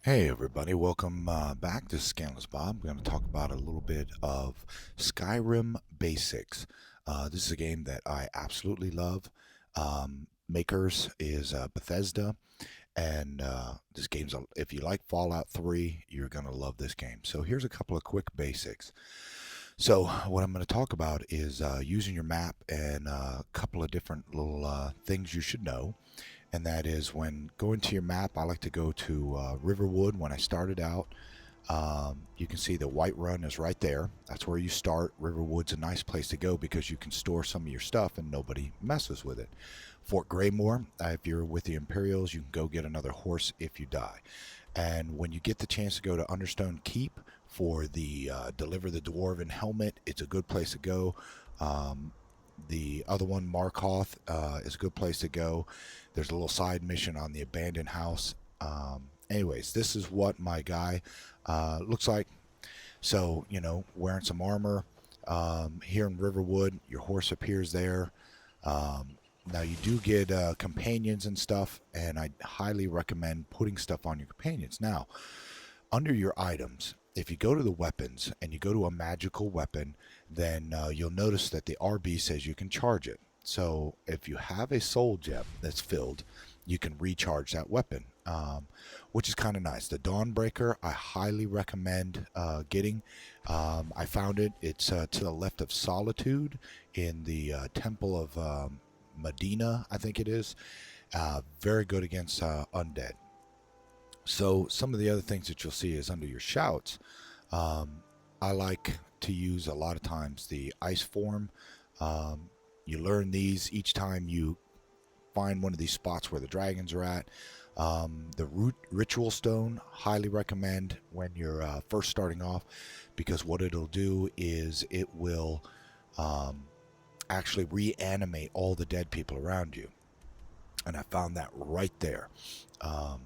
Hey everybody, welcome back to Scanless Bob. We're going to talk about a little bit of Skyrim Basics. This is a game that I absolutely love. Makers is Bethesda, and this game's, if you like Fallout 3, you're going to love this game. So here's a couple of quick basics. So what I'm going to talk about is using your map and a couple of different little things you should know, and that is when going to your map, I like to go to Riverwood when I started out. You can see the White Run is right there. That's where you start. Riverwood's a nice place to go because you can store some of your stuff and nobody messes with it. Fort Graymore, if you're with the Imperials, you can go get another horse if you die. And when you get the chance to go to Understone Keep for the Deliver the Dwarven Helmet, it's a good place to go. The other one, Markoth, is a good place to go. There's a little side mission on the abandoned house. Anyways, this is what my guy looks like. So, wearing some armor. Here in Riverwood, your horse appears there. Now, you do get companions and stuff, and I highly recommend putting stuff on your companions. Now, under your items, if you go to the weapons and you go to a magical weapon, then you'll notice that the RB says you can charge it. So if you have a soul gem that's filled, you can recharge that weapon, which is kind of nice. The Dawnbreaker, I highly recommend getting. I found it. It's to the left of Solitude in the Temple of Medina, I think it is. Very good against undead. So some of the other things that you'll see is under your shouts. I like to use a lot of times the ice form. You learn these each time you find one of these spots where the dragons are at. The ritual stone, highly recommend when you're first starting off, because what it'll do is it will actually reanimate all the dead people around you. And I found that right there.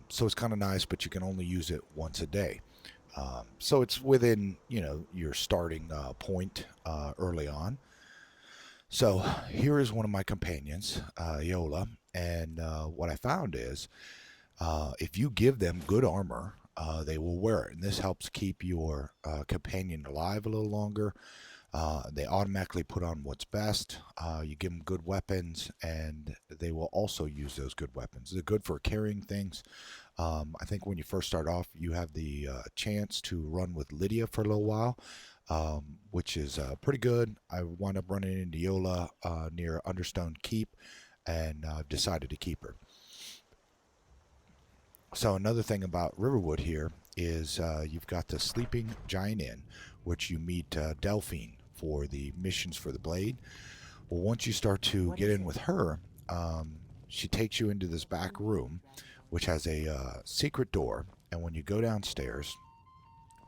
So it's kind of nice, but you can only use it once a day. So it's within, your starting point early on. So here is one of my companions, Yola, and what I found is if you give them good armor, they will wear it, and this helps keep your companion alive a little longer. They automatically put on what's best. You give them good weapons, and they will also use those good weapons. They're good for carrying things. I think when you first start off, you have the chance to run with Lydia for a little while, which is pretty good. I wound up running into Yola near Understone Keep, and I've decided to keep her. So another thing about Riverwood here is you've got the Sleeping Giant Inn, which you meet Delphine for the missions for the blade. Well, once you start to get in with her, she takes you into this back room, which has a secret door. And when you go downstairs,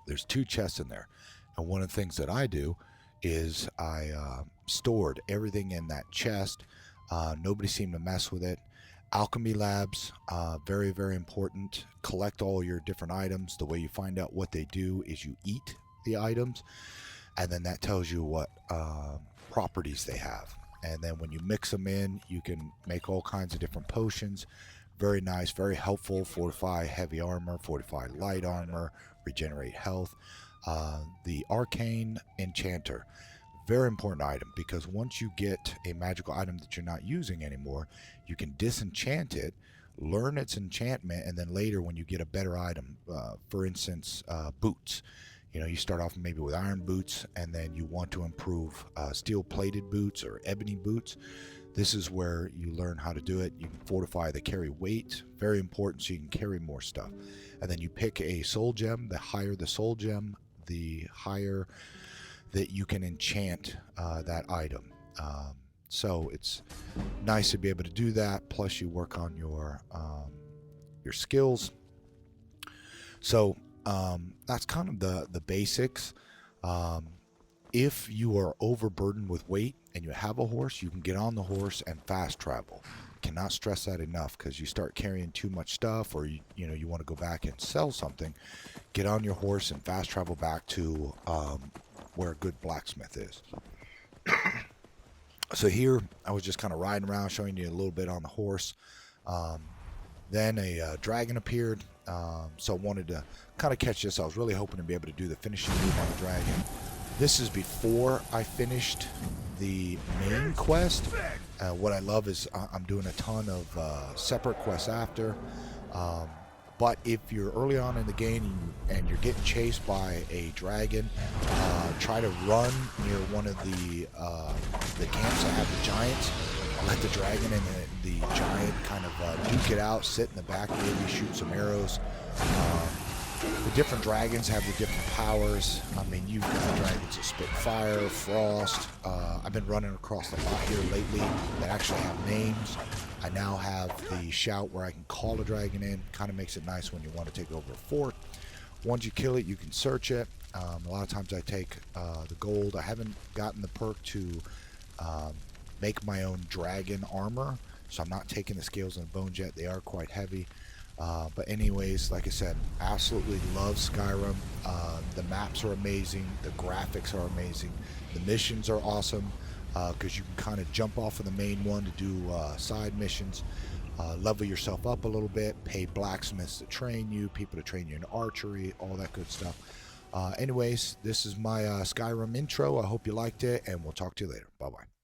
there's two chests in there. And one of the things that I do is I stored everything in that chest. Nobody seemed to mess with it. Alchemy labs, very, very important. Collect all your different items. The way you find out what they do is you eat the items, and then that tells you what properties they have. And then when you mix them in, you can make all kinds of different potions. Very nice, very helpful. Fortify heavy armor, fortify light armor, regenerate health. The Arcane Enchanter, very important item, because once you get a magical item that you're not using anymore, you can disenchant it, learn its enchantment, and then later when you get a better item, for instance, boots. You start off maybe with iron boots, and then you want to improve steel-plated boots or ebony boots. This is where you learn how to do it. You can fortify the carry weight, very important, so you can carry more stuff. And then you pick a soul gem. The higher the soul gem, the higher that you can enchant that item. So it's nice to be able to do that. Plus, you work on your skills. So that's kind of the basics. Um, if you are overburdened with weight and you have a horse, you can get on the horse and fast travel. Cannot stress that enough, because you start carrying too much stuff, or you want to go back and sell something. Get on your horse and fast travel back to where a good blacksmith is. So here I was just kind of riding around, showing you a little bit on the horse. Um, Then a dragon appeared, so I wanted to kind of catch this. I was really hoping to be able to do the finishing move on the dragon. This is before I finished the main quest. What I love is I'm doing a ton of separate quests after. But if you're early on in the game and you're getting chased by a dragon, try to run near one of the camps that have the giants. Let the dragon and the giant kind of duke it out, sit in the back, maybe shoot some arrows. The different dragons have the different powers. I mean, you've got dragons that spit fire, frost. I've been running across a lot here lately that actually have names. I now have the shout where I can call a dragon in. Kind of makes it nice when you want to take over a fort. Once you kill it, you can search it. A lot of times I take the gold. I haven't gotten the perk to make my own dragon armor, so I'm not taking the scales and the bones yet. They are quite heavy. But anyways, like I said, absolutely love Skyrim. The maps are amazing. The graphics are amazing. The missions are awesome because you can kind of jump off of the main one to do side missions. Level yourself up a little bit. Pay blacksmiths to train you, people to train you in archery, all that good stuff. Anyways, this is my Skyrim intro. I hope you liked it, and we'll talk to you later. Bye-bye.